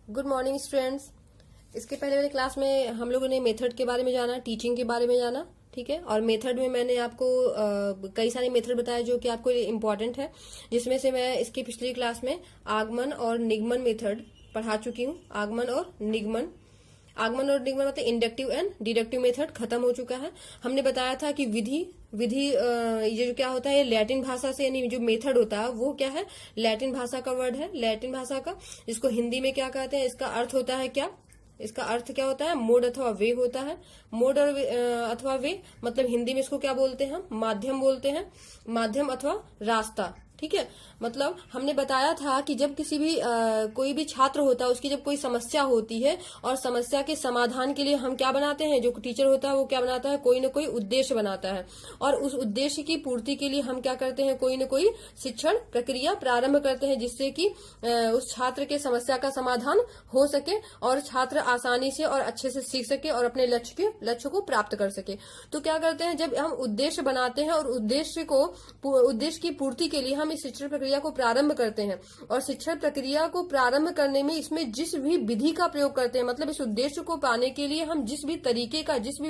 Good morning students. इसके पहले वाली क्लास में हम लोगों ने मेथड के बारे में जाना, टीचिंग के बारे में जाना, ठीक है। और मेथड में मैंने आपको कई सारे मेथड बताए जो कि आपको इम्पोर्टेंट है, जिसमें से मैं इसकी पिछली क्लास में आगमन और निगमन मेथड पढ़ा चुकी हूँ। आगमन और निगमन मतलब इंडक्टिव एंड डिडक्टिव मेथड खत्म हो चुका है। हमने बताया था कि विधि ये जो क्या होता है, लैटिन भाषा से, यानी जो मेथड होता है वो क्या है, लैटिन भाषा का वर्ड है, लैटिन भाषा का, जिसको हिंदी में क्या कहते हैं, इसका अर्थ होता है क्या, इसका अर्थ क्या होता है, मोड अथवा वे होता है। मोड और अथवा वे मतलब हिंदी में इसको क्या बोलते हैं, हम माध्यम बोलते हैं, माध्यम अथवा रास्ता, ठीक है। मतलब हमने बताया था कि जब किसी भी कोई भी छात्र होता है, उसकी जब कोई समस्या होती है और समस्या के समाधान के लिए हम क्या बनाते हैं, जो टीचर होता है वो क्या बनाता है, कोई न कोई उद्देश्य बनाता है, और उस उद्देश्य की पूर्ति के लिए हम क्या करते हैं, कोई न कोई शिक्षण प्रक्रिया प्रारंभ करते हैं, जिससे कि उस छात्र के समस्या का समाधान हो सके और छात्र आसानी से और अच्छे से सीख सके और अपने लक्ष्य को प्राप्त कर सके। तो क्या करते हैं, जब हम उद्देश्य बनाते हैं और उद्देश्य की पूर्ति के लिए हम इस शिक्षण प्रक्रिया को प्रारंभ करते हैं, और शिक्षण प्रक्रिया को प्रारंभ करने में इसमें जिस भी विधि का प्रयोग करते हैं, मतलब इस उद्देश्य को पाने के लिए हम जिस भी तरीके का, जिस भी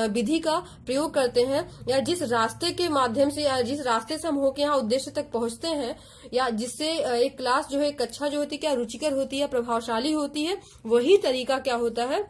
विधि का प्रयोग करते हैं, या जिस रास्ते के माध्यम से, या जिस रास्ते से हम होके यहाँ उद्देश्य तक पहुंचते हैं, या जिससे एक क्लास जो है, कक्षा जो होती है, क्या रुचिकर होती है, प्रभावशाली होती है, वही तरीका क्या होता है,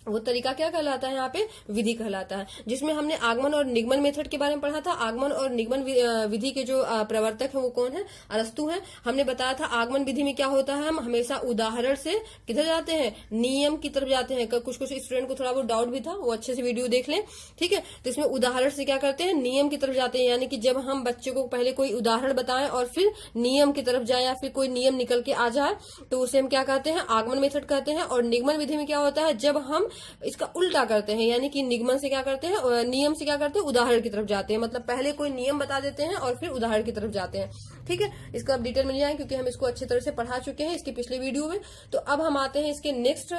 वो तरीका क्या कहलाता है, यहाँ पे विधि कहलाता है। जिसमें हमने आगमन और निगमन मेथड के बारे में पढ़ा था। आगमन और निगमन विधि के जो प्रवर्तक है वो कौन है, अरस्तु है। हमने बताया था आगमन विधि में क्या होता है, हम हमेशा उदाहरण से किधर जाते हैं, नियम की तरफ जाते हैं। कुछ स्टूडेंट को थोड़ा बहुत डाउट भी था, वो अच्छे से वीडियो देख लें, ठीक है। तो इसमें उदाहरण से क्या करते हैं, नियम की तरफ जाते हैं, यानी कि जब हम बच्चे को पहले कोई उदाहरण बताएं और फिर नियम की तरफ जाए, या फिर कोई नियम निकल के आ जाए, तो उसे हम क्या कहते हैं, आगमन मेथड कहते हैं। और निगमन विधि में क्या होता है, जब हम इसका उल्टा करते हैं, यानी कि निगमन से क्या करते हैं, नियम से क्या करते हैं, उदाहरण की तरफ जाते हैं। मतलब पहले कोई नियम बता देते हैं और फिर उदाहरण की तरफ जाते हैं, ठीक है। इसका अब डिटेल में नहीं आए क्योंकि हम इसको अच्छी तरह से पढ़ा चुके हैं इसकी पिछले वीडियो में। तो अब हम आते हैं इसके नेक्स्ट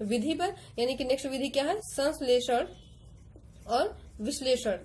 विधि पर, यानी कि नेक्स्ट विधि क्या है, संश्लेषण और विश्लेषण।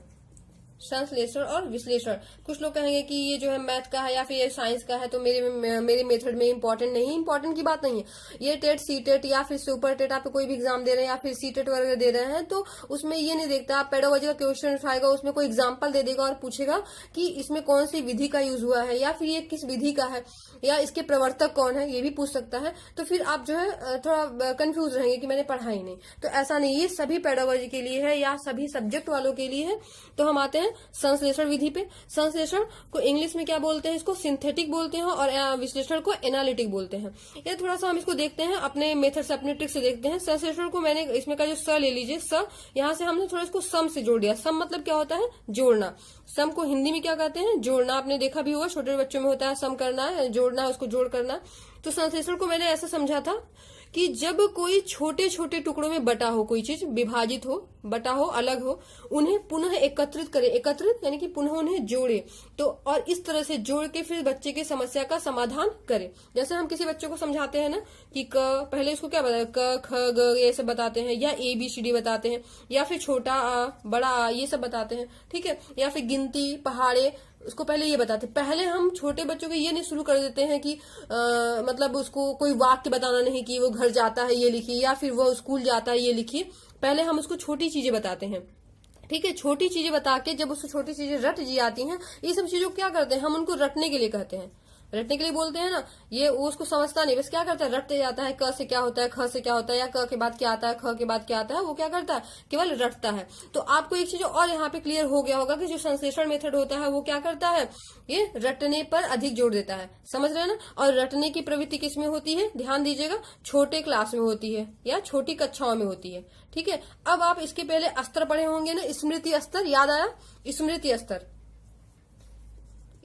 संश्लेषण और विश्लेषण। कुछ लोग कहेंगे कि ये जो है मैथ का है या फिर ये साइंस का है, तो मेरे मेथड में इंपॉर्टेंट नहीं। इंपॉर्टेंट की बात नहीं है, ये टेट, सी टेट या फिर सुपर टेट, आप कोई भी एग्जाम दे रहे हैं या फिर सी टेट वगैरह दे रहे हैं, तो उसमें ये नहीं देखता, आप पेडागोजी का क्वेश्चन उठाएगा, उसमें कोई एग्जाम्पल दे देगा और पूछेगा कि इसमें कौन सी विधि का यूज हुआ है, या फिर ये किस विधि का है, या इसके प्रवर्तक कौन है, ये भी पूछ सकता है। तो फिर आप जो है थोड़ा कंफ्यूज रहेंगे कि मैंने पढ़ा ही नहीं। तो ऐसा नहीं, ये सभी पेडागोजी के लिए है या सभी सब्जेक्ट वालों के लिए है। तो हम आते हैं संश्लेषण विधि पे। संश्लेषण को इंग्लिश में क्या बोलते हैं, इसको सिंथेटिक बोलते हैं, और विश्लेषण को एनालिटिक बोलते हैं। ये थोड़ा सा हम इसको देखते हैं, अपने मेथड से, अपने ट्रिक से देखते हैं। संश्लेषण को मैंने इसमें का जो स ले लीजिए, स, यहाँ से हमने थोड़ा इसको सम से जोड़ दिया। सम मतलब क्या होता है, जोड़ना। सम को हिंदी में क्या कहते हैं, जोड़ना। आपने देखा भी होगा, छोटे बच्चों में होता है सम करना है, जोड़ना है, उसको जोड़ करना। तो संश्लेषण को मैंने ऐसा समझा था कि जब कोई छोटे छोटे टुकड़ों में बटा हो, कोई चीज विभाजित हो, बटा हो, अलग हो, उन्हें पुनः एकत्रित करे। एकत्रित यानी कि पुनः उन्हें जोड़े, तो और इस तरह से जोड़ के फिर बच्चे की समस्या का समाधान करे। जैसे हम किसी बच्चे को समझाते हैं ना कि पहले उसको क्या बताते हैं, क ख ग ये सब बताते हैं, या ABCD बताते हैं, या फिर छोटा आ बड़ा आ ये सब बताते हैं, ठीक है। या फिर गिनती, पहाड़े, उसको पहले ये बताते हैं। पहले हम छोटे बच्चों को ये नहीं शुरू कर देते हैं कि मतलब उसको कोई वाक्य बताना नहीं कि वो घर जाता है ये लिखिए, या फिर वो स्कूल जाता है ये लिखिए। पहले हम उसको छोटी चीजें बताते हैं, ठीक है। छोटी चीजें बता के जब उसको छोटी चीजें रट जी आती हैं, ये सब चीजों को क्या करते हैं, हम उनको रटने के लिए कहते हैं। रटने के लिए बोलते हैं ना, ये वो उसको समझता नहीं, बस क्या करता है, रटते जाता है। क से क्या होता है, ख से क्या होता है, या क के बाद क्या आता है, ख के बाद क्या आता है, वो क्या करता है, केवल रटता है। तो आपको एक चीज और यहाँ पे क्लियर हो गया होगा कि जो संश्लेषण मेथड होता है वो क्या करता है, ये रटने पर अधिक जोर देता है। समझ रहे हैं ना। और रटने की प्रवृत्ति किसमें होती है, ध्यान दीजिएगा, छोटे क्लास में होती है या छोटी कक्षाओं में होती है, ठीक है। अब आप इसके पहले स्तर पढ़े होंगे ना, स्मृति स्तर, याद आया, स्मृति स्तर,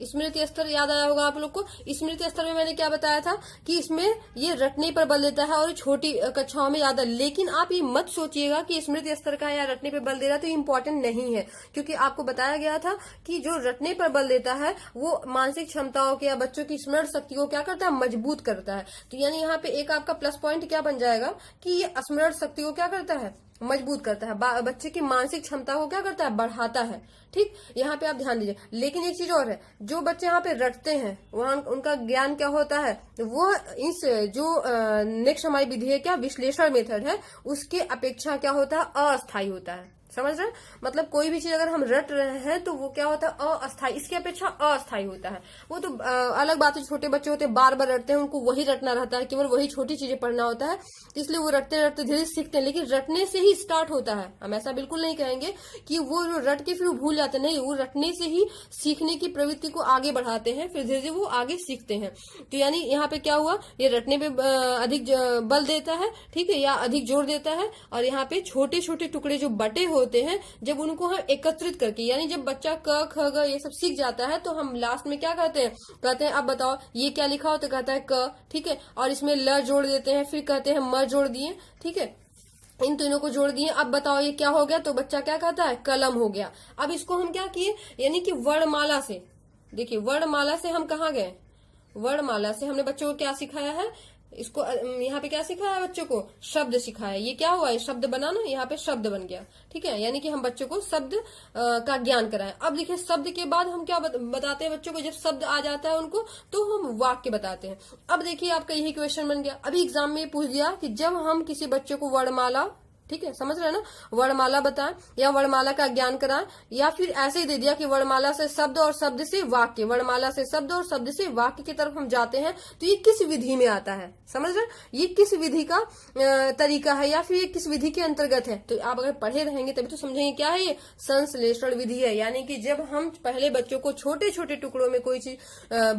स्मृति स्तर याद आया होगा आप लोग को। स्मृति स्तर में मैंने क्या बताया था कि इसमें ये रटने पर बल देता है और छोटी कक्षाओं में याद है। लेकिन आप ये मत सोचिएगा कि स्मृति स्तर का या रटने पर बल दे रहा है तो इम्पोर्टेंट नहीं है, क्योंकि आपको बताया गया था कि जो रटने पर बल देता है वो मानसिक क्षमताओं के या बच्चों की स्मरण शक्ति को क्या करता है, मजबूत करता है। तो यानी यहाँ पे एक आपका प्लस पॉइंट क्या बन जाएगा कि ये स्मरण शक्ति को क्या करता है, मजबूत करता है, बच्चे की मानसिक क्षमता को क्या करता है, बढ़ाता है। ठीक, यहाँ पे आप ध्यान दीजिए। लेकिन एक चीज और है, जो बच्चे यहाँ पे रटते हैं वहां उनका ज्ञान क्या होता है, वो इस जो नेक्स्ट हमारी विधि है क्या, विश्लेषण मेथड है, उसके अपेक्षा क्या होता है, अस्थायी होता है। समझ रहे हैं, मतलब कोई भी चीज अगर हम रट रहे हैं तो वो क्या होता है, अस्थायी, इसकी अपेक्षा अस्थायी होता है। वो तो अलग बात है, छोटे बच्चे होते हैं बार बार रटते हैं, उनको वही रटना रहता है, केवल वही छोटी चीजें पढ़ना होता है, इसलिए वो रटते रटते धीरे सीखते हैं। लेकिन रटने से ही स्टार्ट होता है, हम ऐसा बिल्कुल नहीं कहेंगे कि वो रट के फिर भूल जाते, नहीं, वो रटने से ही सीखने की प्रवृत्ति को आगे बढ़ाते हैं, फिर धीरे धीरे वो आगे सीखते हैं। तो यानी यहाँ पे क्या हुआ, ये रटने पे अधिक बल देता है, ठीक है, या अधिक जोर देता है। और यहाँ पे छोटे छोटे टुकड़े जो बटे होते हैं, जब उनको हम एकत्रित करके, यानी जब बच्चा क ख ग ये सब सीख जाता है, तो हम लास्ट में क्या कहते हैं अब बताओ ये क्या लिखा हो, तो कहता है क, ठीक है, और इसमें ल जोड़ देते हैं, फिर कहते हैं म जोड़ दिए, ठीक है, इन तीनों को जोड़ दिए, अब बताओ ये क्या हो गया, तो बच्चा क्या कहता है, कलम हो गया। अब इसको हम क्या किए, यानी कि वर्णमाला से, देखिए वर्णमाला से हम कहाँ गए, वर्णमाला से हमने बच्चों को क्या सिखाया है, इसको यहाँ पे क्या सिखाया है, बच्चों को शब्द सिखाया। ये क्या हुआ है, शब्द बना ना, यहाँ पे शब्द बन गया, ठीक है, यानी कि हम बच्चों को शब्द का ज्ञान कराएं। अब देखिए शब्द के बाद हम क्या बताते हैं बच्चों को, जब शब्द आ जाता है उनको तो हम वाक्य बताते हैं। अब देखिए आपका यही क्वेश्चन बन गया, अभी एग्जाम में पूछ दिया कि जब हम किसी बच्चे को वर्णमाला, ठीक है, समझ रहे हैं ना, वर्णमाला बताएं या वर्णमाला का ज्ञान कराएं, या फिर ऐसे ही दे दिया कि वर्णमाला से शब्द और शब्द से वाक्य, वर्णमाला से शब्द और शब्द से वाक्य की तरफ हम जाते हैं, तो ये किस विधि में आता है, समझ रहे हैं, ये किस विधि का तरीका है, या फिर ये किस विधि के अंतर्गत है। तो आप अगर पढ़े रहेंगे तभी तो समझेंगे क्या है, ये संश्लेषण विधि है। यानी कि जब हम पहले बच्चों को छोटे छोटे टुकड़ों में कोई चीज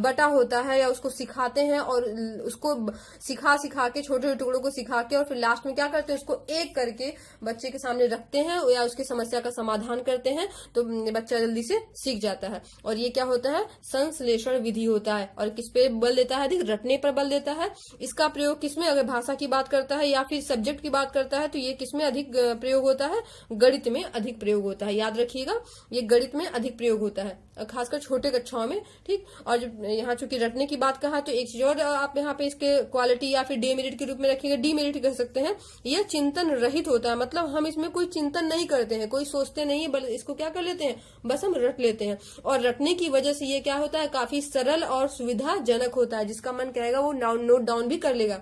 बटा होता है या उसको सिखाते हैं, और उसको सिखा सिखा के छोटे छोटे टुकड़ों को सिखा के, और फिर लास्ट में क्या करते हैं, उसको एक करके बच्चे के सामने रखते हैं या उसकी समस्या का समाधान करते हैं, तो बच्चा जल्दी से सीख जाता है। और ये क्या होता है, संश्लेषण विधि होता है। और किस पे बल देता है, अधिक रटने पर बल देता है। इसका प्रयोग किसमें, अगर भाषा की बात करता है या फिर सब्जेक्ट की बात करता है, तो ये किसमें अधिक प्रयोग होता है, गणित में अधिक प्रयोग होता है। याद रखिएगा, ये गणित में अधिक प्रयोग होता है, खासकर छोटे कक्षाओं में, ठीक। और जब यहाँ चूंकि रटने की बात कहा, तो एक चीज और आप यहाँ पे इसके क्वालिटी या फिर डेमेरिट के रूप में रखिएगा, डीमेरिट कह सकते हैं। यह चिंतन रहित होता है, मतलब हम इसमें कोई चिंतन नहीं करते हैं, कोई सोचते नहीं है, बल्कि इसको क्या कर लेते हैं, बस हम रट लेते हैं। और रटने की वजह से ये क्या होता है, काफी सरल और सुविधाजनक होता है, जिसका मन कहेगा वो नोट डाउन भी कर लेगा,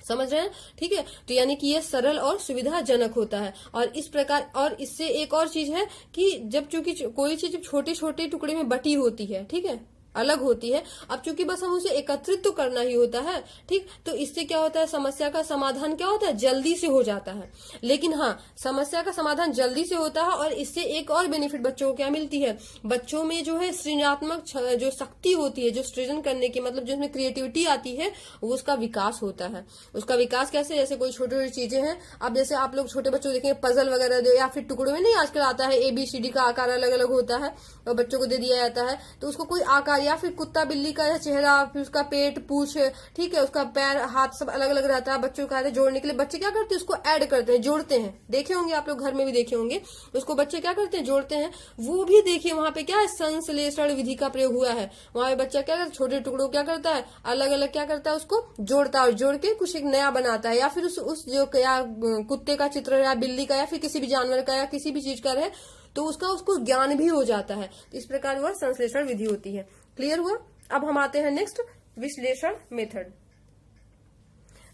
समझ रहे हैं, ठीक है। तो यानी कि ये सरल और सुविधाजनक होता है। और इस प्रकार, और इससे एक और चीज है कि जब चूंकि कोई चीज छोटे छोटे टुकड़े में बटी होती है, ठीक है, अलग होती है, अब चूंकि बस हम उसे एकत्रित तो करना ही होता है, ठीक, तो इससे क्या होता है, समस्या का समाधान क्या होता है, जल्दी से हो जाता है। लेकिन हाँ, समस्या का समाधान जल्दी से होता है, और इससे एक और बेनिफिट बच्चों को क्या मिलती है, बच्चों में जो है सृजनात्मक जो शक्ति होती है, जो सृजन करने की, मतलब जिसमें क्रिएटिविटी आती है, वो उसका विकास होता है। उसका विकास कैसे, जैसे कोई छोटी छोटी चीजें हैं, अब जैसे आप लोग छोटे बच्चों को देखेंगे पजल वगैरह, या फिर टुकड़ों में नहीं आजकल आता है, ABCD का आकार अलग अलग होता है, और बच्चों को दे दिया जाता है, तो उसको कोई आकार, या फिर कुत्ता बिल्ली का चेहरा, फिर उसका पेट, पूंछ, ठीक है, उसका पैर, हाथ सब अलग अलग रहता है, बच्चों को कहते हैं जोड़ने के लिए, बच्चे क्या करते हैं, उसको ऐड करते हैं, जोड़ते हैं, देखे होंगे आप लोग, घर में भी देखे होंगे, उसको बच्चे क्या करते हैं, जोड़ते हैं। वो भी देखिए वहां पे क्या है, संश्लेषण विधि का प्रयोग हुआ है। वहां पे बच्चा क्या करता है, छोटे टुकड़ों क्या करता है, अलग अलग क्या करता है, उसको जोड़ता है, और जोड़ के कुछ एक नया बनाता है, या फिर उस जो या कुत्ते का चित्र है, या बिल्ली का, या फिर किसी भी जानवर का, या किसी भी चीज का है, तो उसको ज्ञान भी हो जाता है। तो इस प्रकार वह संश्लेषण विधि होती है। क्लियर हुआ। अब हम आते हैं नेक्स्ट, विश्लेषण मेथड।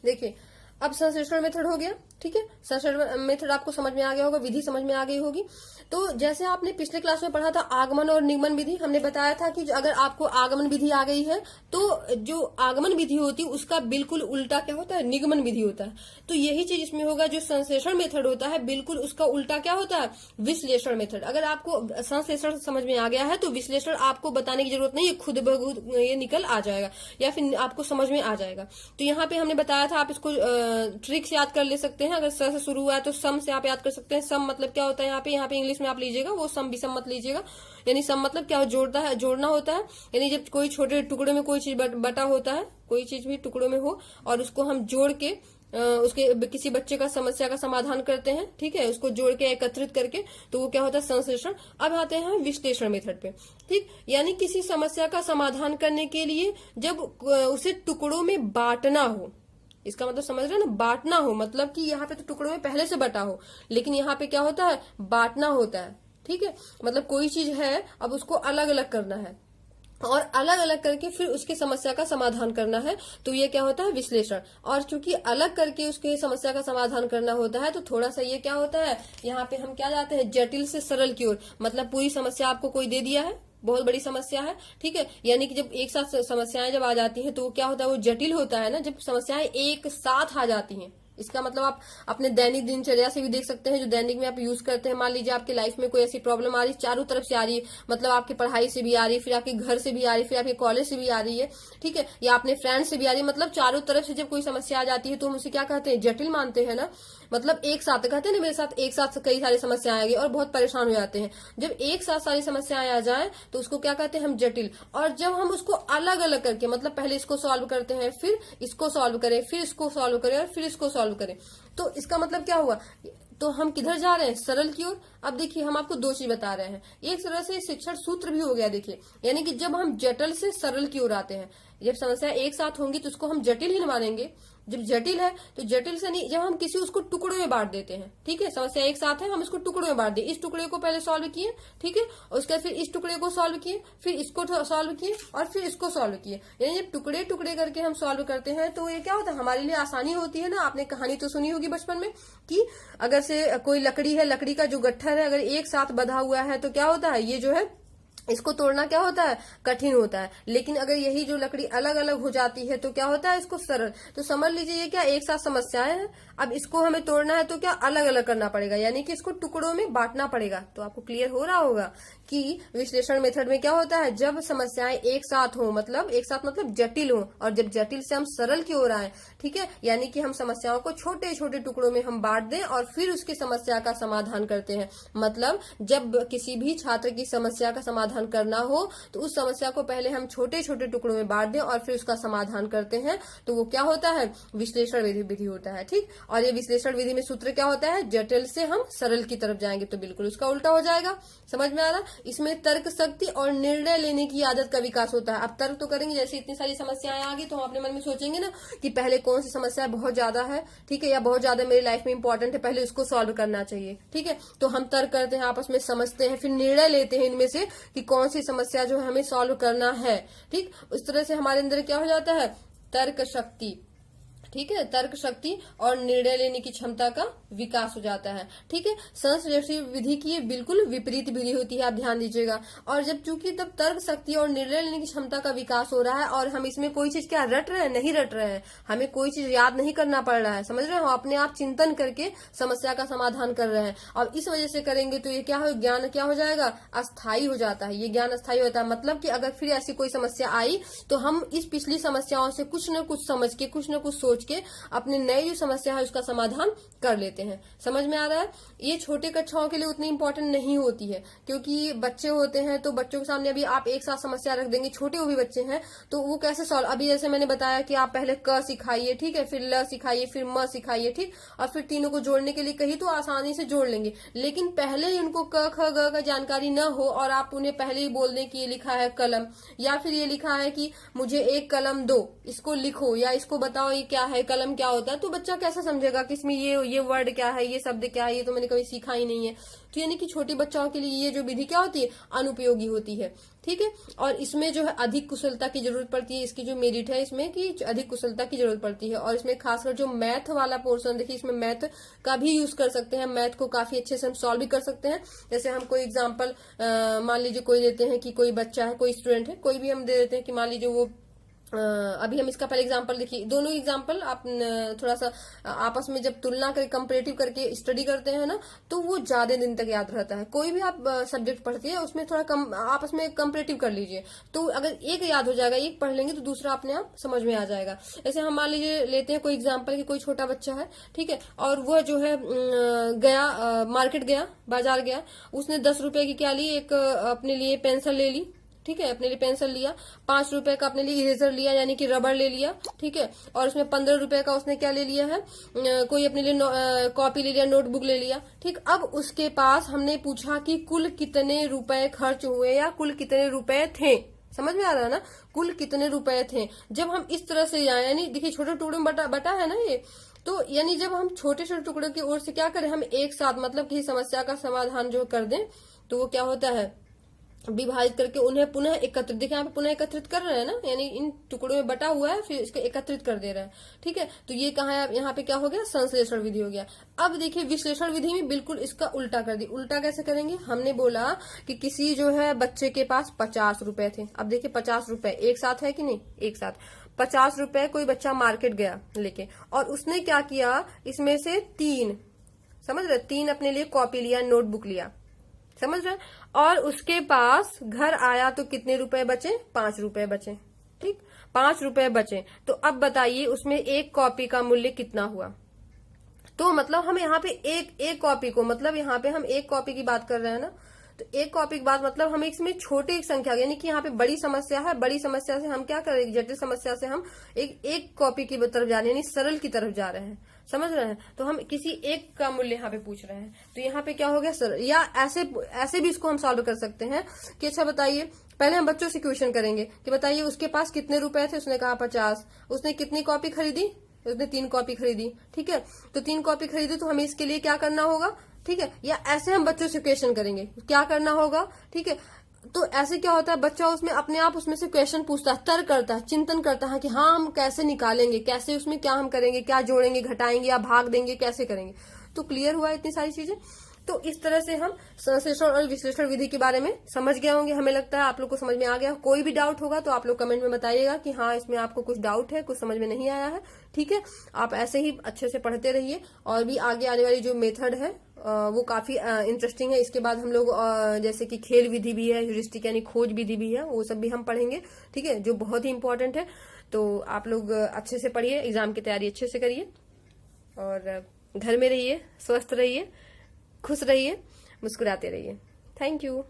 देखिए, अब संश्लेषण मेथड हो गया, ठीक है, संश्लेषण मेथड आपको समझ में आ गया होगा, विधि समझ में आ गई होगी। तो जैसे आपने पिछले क्लास में पढ़ा था आगमन और निगमन विधि, हमने बताया था कि अगर आपको आगमन विधि आ गई है, तो जो आगमन विधि होती है उसका बिल्कुल उल्टा क्या होता है, निगमन विधि होता है। तो यही चीज इसमें होगा, जो संश्लेषण मेथड होता है बिल्कुल उसका उल्टा क्या होता है, विश्लेषण मेथड। अगर आपको संश्लेषण समझ में आ गया है तो विश्लेषण आपको बताने की जरूरत नहीं है, खुद ब खुद ये निकल आ जाएगा, या फिर आपको समझ में आ जाएगा। तो यहाँ पे हमने बताया था, आप इसको ट्रिक से याद कर ले सकते हैं। अगर स से शुरू हुआ है तो सम से आप याद कर सकते हैं। सम मतलब क्या होता है, यहाँ पे इंग्लिश में आप लीजिएगा, वो सम विषम मत लीजिएगा। यानी सम मतलब क्या, जोड़ना होता है। यानी जब कोई छोटे टुकड़े में कोई चीज बटा होता है, कोई चीज भी टुकड़ों में हो, और उसको हम जोड़ के उसके किसी बच्चे का समस्या का समाधान करते हैं, ठीक है, उसको जोड़ के एकत्रित करके, तो वो क्या होता है, संश्लेषण। अब आते हैं विश्लेषण मेथड पे, ठीक। यानी किसी समस्या का समाधान करने के लिए जब उसे टुकड़ों में बांटना हो, इसका मतलब समझ रहे हो ना, बांटना हो, मतलब कि यहाँ पे तो टुकड़ों में पहले से बटा हो, लेकिन यहाँ पे क्या होता है, बांटना होता है। ठीक है, मतलब कोई चीज है, अब उसको अलग अलग करना है और अलग अलग करके फिर उसकी समस्या का समाधान करना है, तो ये क्या होता है, विश्लेषण। और चूंकि अलग करके उसके समस्या का समाधान करना होता है, तो थोड़ा सा ये क्या होता है, यहाँ पे हम क्या जाते हैं, जटिल से सरल की ओर। मतलब पूरी समस्या आपको कोई दे दिया है, बहुत बड़ी समस्या है, ठीक है, यानी कि जब एक साथ समस्याएं जब आ जाती हैं तो क्या होता है, वो जटिल होता है ना, जब समस्याएं एक साथ आ जाती हैं। इसका मतलब आप अपने दैनिक दिनचर्या से भी देख सकते हैं, जो दैनिक में आप यूज करते हैं। मान लीजिए आपकी लाइफ में कोई ऐसी प्रॉब्लम आ रही है, चारों तरफ से आ रही है, मतलब आपकी पढ़ाई से भी आ रही है, फिर आपके घर से भी आ रही है, फिर आपके कॉलेज से भी आ रही है, ठीक है, या अपने फ्रेंड से भी आ रही है, मतलब चारों तरफ से जब कोई समस्या आ जाती है तो हम उसे क्या कहते हैं, जटिल मानते हैं ना। मतलब एक साथ कहते हैं ना, मेरे साथ एक साथ कई सारी समस्याएं आ गई और बहुत परेशान हो जाते हैं। जब एक साथ सारी समस्याएं आ जाए तो उसको क्या कहते हैं, हम जटिल। और जब हम उसको अलग अलग करके, मतलब पहले इसको सॉल्व करते हैं, फिर इसको सॉल्व करें, फिर इसको सॉल्व करें और फिर इसको सॉल्व करें, तो इसका मतलब क्या हुआ, तो हम किधर जा रहे हैं, सरल की ओर। अब देखिए हम आपको दो चीज बता रहे हैं, एक तरह से शिक्षण सूत्र भी हो गया। देखिए यानी कि जब हम जटिल से सरल की ओर आते हैं, जब समस्या एक साथ होंगी तो उसको हम जटिल ही मानेंगे। जब जटिल है तो जटिल से नहीं, जब हम किसी उसको टुकड़ों में बांट देते हैं, ठीक है, समस्या एक साथ है, हम इसको टुकड़ों में बांट दिए, इस टुकड़े को पहले सॉल्व किए, ठीक है, और उसके बाद फिर इस टुकड़े को सॉल्व किए, फिर इसको सॉल्व किए और फिर इसको सॉल्व किए। यानी जब टुकड़े टुकड़े करके हम सॉल्व करते हैं तो ये क्या होता है, हमारे लिए आसानी होती है ना। आपने कहानी तो सुनी होगी बचपन में कि अगर से कोई लकड़ी है, लकड़ी का जो गट्ठर है अगर एक साथ बंधा हुआ है तो क्या होता है, ये जो है इसको तोड़ना क्या होता है, कठिन होता है। लेकिन अगर यही जो लकड़ी अलग अलग हो जाती है तो क्या होता है, इसको सरल। तो समझ लीजिए ये क्या एक साथ समस्याएं हैं, अब इसको हमें तोड़ना है तो क्या अलग अलग करना पड़ेगा, यानी कि इसको टुकड़ों में बांटना पड़ेगा। तो आपको क्लियर हो रहा होगा कि विश्लेषण मेथड में क्या होता है, जब समस्याएं एक साथ हो, मतलब एक साथ मतलब जटिल हो, और जब जटिल से हम सरल की ओर आए, ठीक है, यानी कि हम समस्याओं को छोटे छोटे टुकड़ों में हम बांट दें और फिर उसकी समस्या का समाधान करते हैं। मतलब जब किसी भी छात्र की समस्या का समाधान करना हो तो उस समस्या को पहले हम छोटे छोटे टुकड़ों में बांट दें और फिर उसका समाधान करते हैं, तो वो क्या होता है, विश्लेषण विधि होता है। ठीक, और ये विश्लेषण विधि में सूत्र क्या होता है, जटिल से हम सरल की तरफ जाएंगे तो बिल्कुल उसका उल्टा हो जाएगा। समझ में आ रहा, इसमें तर्क शक्ति और निर्णय लेने की आदत का विकास होता है। अब तर्क तो करेंगे, जैसे इतनी सारी समस्याएं आ गई तो हम अपने मन में सोचेंगे ना कि पहले कौन सी समस्या बहुत ज्यादा है, ठीक है, या बहुत ज्यादा मेरी लाइफ में इंपॉर्टेंट है, पहले उसको सॉल्व करना चाहिए। ठीक है, तो हम तर्क करते हैं, आपस में समझते हैं, फिर निर्णय लेते हैं इनमें से कि कौन सी समस्या जो हमें सॉल्व करना है। ठीक, उस तरह से हमारे अंदर क्या हो जाता है, तर्क शक्ति, ठीक है, तर्क शक्ति और निर्णय लेने की क्षमता का विकास हो जाता है। ठीक है, संश्लेषण विधि की ये बिल्कुल विपरीत विधि होती है, आप ध्यान दीजिएगा। और जब चूंकि तब तर्क शक्ति और निर्णय लेने की क्षमता का विकास हो रहा है और हम इसमें कोई चीज क्या रट रहे हैं, नहीं रट रहे हैं, हमें कोई चीज याद नहीं करना पड़ रहा है, समझ रहे हो, अपने आप चिंतन करके समस्या का समाधान कर रहे हैं। और इस वजह से करेंगे तो ये क्या हो, ज्ञान क्या हो जाएगा, अस्थायी हो जाता है। ये ज्ञान अस्थायी होता है, मतलब कि अगर फिर ऐसी कोई समस्या आई तो हम इस पिछली समस्याओं से कुछ न कुछ समझ के, कुछ न कुछ सोच के अपने नई जो समस्या है उसका समाधान कर लेते हैं। समझ में आ रहा है, ये छोटे कक्षाओं के लिए उतनी इंपॉर्टेंट नहीं होती है, क्योंकि बच्चे होते हैं तो बच्चों के सामने अभी आप एक साथ समस्या रख देंगे, छोटे वो भी बच्चे हैं तो वो कैसे सॉल्व, अभी जैसे मैंने बताया कि आप पहले क सिखाइए, ठीक है, फिर ल सिखाइए, फिर म सिखाइए, ठीक, और फिर तीनों को जोड़ने के लिए कही तो आसानी से जोड़ लेंगे। लेकिन पहले ही उनको क ख ग का जानकारी न हो और आप उन्हें पहले ही बोल दें कि ये लिखा है कलम, या फिर ये लिखा है कि मुझे एक कलम दो, इसको लिखो या इसको बताओ ये क्या है, कलम क्या होता है, तो बच्चा कैसे समझेगा कि इसमें ये वर्ड क्या है, ये शब्द क्या है, ये तो मैंने कभी सीखा ही नहीं है। तो यानी कि छोटे बच्चों के लिए ये जो विधि क्या होती है, अनुपयोगी होती है। ठीक है, और इसमें जो है अधिक कुशलता की जरूरत पड़ती है, इसकी जो मेरिट है इसमें कि अधिक कुशलता की जरूरत पड़ती है। और इसमें खासकर जो मैथ वाला पोर्शन, देखिए इसमें मैथ का भी यूज कर सकते हैं, मैथ को काफी अच्छे से हम सॉल्व भी कर सकते हैं। जैसे हम कोई एग्जाम्पल मान लीजिए कोई देते हैं कि कोई बच्चा है, कोई स्टूडेंट है, कोई भी हम दे देते हैं कि मान लीजिए वो अभी हम इसका पहले एग्जांपल देखिए, दोनों एग्जांपल आप थोड़ा सा आपस में जब तुलना करके कंपैरेटिव करके स्टडी करते हैं ना तो वो ज्यादा दिन तक याद रहता है। कोई भी आप सब्जेक्ट पढ़ते हैं उसमें थोड़ा कम आपस में कंपैरेटिव कर लीजिए, तो अगर एक याद हो जाएगा, एक पढ़ लेंगे तो दूसरा अपने आप समझ में आ जाएगा। ऐसे हम मान लीजिए लेते हैं कोई एग्जाम्पल कि कोई छोटा बच्चा है, ठीक है, और वह जो है गया मार्केट गया, बाजार गया, उसने 10 रुपए की क्या ली, एक अपने लिए पेंसिल ले ली, ठीक है, अपने लिए पेंसिल लिया, 5 रुपए का अपने लिए इरेजर लिया यानी कि रबर ले लिया, ठीक है, और उसमें 15 रुपए का उसने क्या ले लिया है, कोई अपने लिए कॉपी ले लिया, नोटबुक ले लिया। ठीक, अब उसके पास हमने पूछा कि कुल कितने रुपए खर्च हुए या कुल कितने रुपए थे, समझ में आ रहा है ना, कुल कितने रुपए थे। जब हम इस तरह से जाए, यानी देखिए छोटे टुकड़ों में बटा है ना ये, तो यानी जब हम छोटे छोटे टुकड़ों की ओर से क्या करें, हम एक साथ मतलब किसी समस्या का समाधान जो कर दें, तो वो क्या होता है, विभाजित करके उन्हें पुनः एकत्रित, देखिए यहाँ पे पुनः एकत्रित कर रहे हैं ना, यानी इन टुकड़ों में बटा हुआ है फिर इसको एकत्रित कर दे रहे हैं। ठीक है, तो ये कहा है यहाँ पे क्या हो गया, संश्लेषण विधि हो गया। अब देखिए विश्लेषण विधि में बिल्कुल इसका उल्टा कर दी। उल्टा कैसे करेंगे, हमने बोला कि किसी जो है बच्चे के पास 50 रुपए थे। अब देखिए 50 रुपए एक साथ है कि नहीं, एक साथ 50 रुपए कोई बच्चा मार्केट गया लेके, और उसने क्या किया, इसमें से 3, समझ रहे, 3 अपने लिए कॉपी लिया, नोटबुक लिया, समझ रहे, और उसके पास घर आया तो कितने रुपए बचे, 5 रुपए बचे। ठीक, 5 रुपए बचे। तो अब बताइए उसमें एक कॉपी का मूल्य कितना हुआ। तो मतलब हम यहाँ पे एक कॉपी को, मतलब यहाँ पे हम एक कॉपी की बात कर रहे हैं ना, तो एक कॉपी की बात मतलब हम इसमें छोटी एक संख्या, यानी कि यहाँ पे बड़ी समस्या है, बड़ी समस्या से हम क्या कर रहे हैं, जटिल समस्या से हम एक कॉपी की तरफ जा रहे हैं, यानी सरल की तरफ जा रहे हैं, समझ रहे हैं। तो हम किसी एक का मूल्य यहाँ पे पूछ रहे हैं, तो यहाँ पे क्या हो गया सरल। या ऐसे भी इसको हम सॉल्व कर सकते हैं कि अच्छा बताइए, पहले हम बच्चों से क्वेश्चन करेंगे कि बताइए उसके पास कितने रुपए थे, उसने कहा 50, उसने कितनी कॉपी खरीदी, उसने 3 कॉपी खरीदी। ठीक है, तो 3 कॉपी खरीदी, तो हमें इसके लिए क्या करना होगा। ठीक है, या ऐसे हम बच्चों से क्वेश्चन करेंगे, क्या करना होगा। ठीक है, तो ऐसे क्या होता है, बच्चा उसमें अपने आप उसमें से क्वेश्चन पूछता है, तर्क करता है, चिंतन करता है कि हाँ हम कैसे निकालेंगे, कैसे उसमें क्या हम करेंगे, क्या जोड़ेंगे, घटाएंगे या भाग देंगे, कैसे करेंगे। तो क्लियर हुआ इतनी सारी चीजें। तो इस तरह से हम संश्लेषण और विश्लेषण विधि के बारे में समझ गए होंगे। हमें लगता है आप लोग को समझ में आ गया। कोई भी डाउट होगा तो आप लोग कमेंट में बताइएगा कि हाँ इसमें आपको कुछ डाउट है, कुछ समझ में नहीं आया है। ठीक है, आप ऐसे ही अच्छे से पढ़ते रहिए, और भी आगे आने वाली जो मेथड है वो काफी इंटरेस्टिंग है। इसके बाद हम लोग जैसे कि खेल विधि भी है, ह्यूरिस्टिक यानी खोज विधि भी है, वो सब भी हम पढ़ेंगे। ठीक है, जो बहुत ही इंपॉर्टेंट है। तो आप लोग अच्छे से पढ़िए, एग्जाम की तैयारी अच्छे से करिए, और घर में रहिए, स्वस्थ रहिए, खुश रहिए, मुस्कुराते रहिए। Thank you.